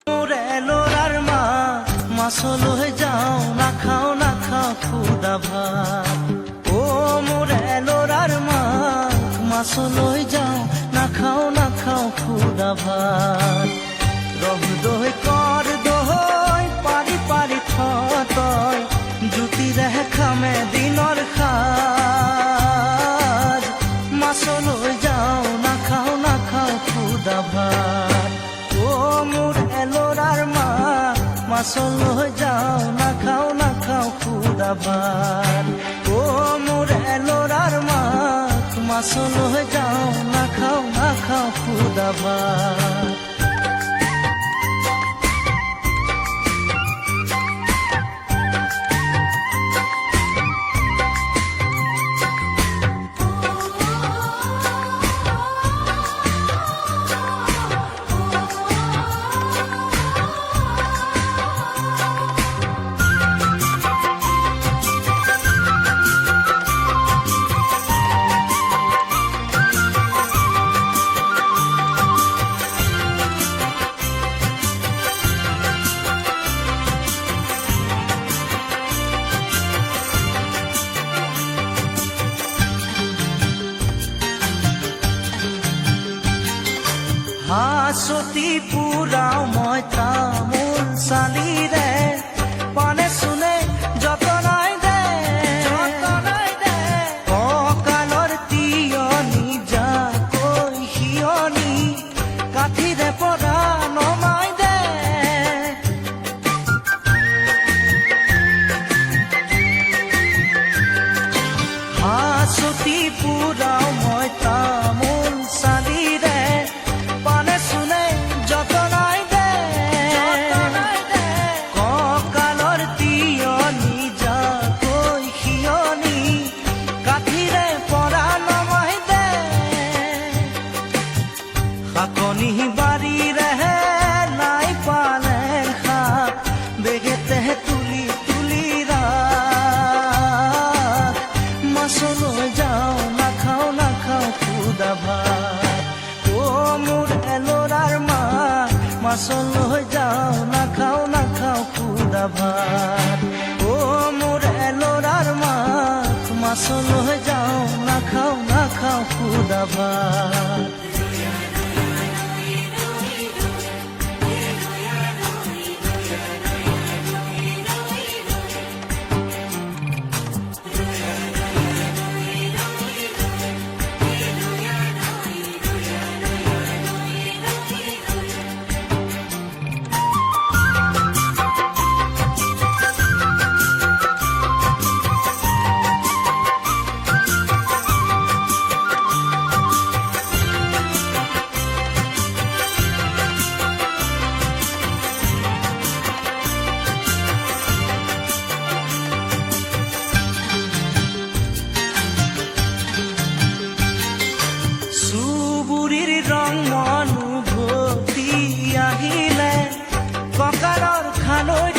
মোৰে ল'ৰাৰ মা মাছলৈ যাওঁ নাখাওঁ খুদা ভাত মোৰে ল'ৰাৰ মা মাছলৈ যাওঁ নাখাওঁ খুদা ভাত ৰহ দৈ কৰ দৈ পাৰি পাৰি তই জুতিৰে খামে দিনৰ সাজ মাছলৈ যাওঁ নাখাওঁ খুদা ভাত মোৰ ল'ৰাৰ মা মাছলৈ যাওঁ নাখাওঁ খুদা ভাত মোৰ ল'ৰাৰ মা মাছলৈ যাওঁ নাখাওঁ খুদা ভাত হাঁচতি পুৰাও মই তামোল চালিৰে পানে চুনে যতনাই দে কঁকালৰ তিয়নি যাকৈ সিয়নি কাঠিৰে পৰা নমাই দে হাঁচতি পুৰাও মই তামোল চালিৰে শাকনি বাৰীৰে নাই পালে শাক বেগেতে তুলি ৰাখ মাছলৈ যাওঁ নাখাওঁ খুদা ভাত মোৰ ল'ৰাৰ মা মাছলৈ যাওঁ নাখাওঁ খুদা ভাত মোৰ ল'ৰাৰ মা মাছলৈ যাওঁ নাখাওঁ খুদা ভাত ৰং অনুভূতি আহিলে কঁকালৰ খালৈ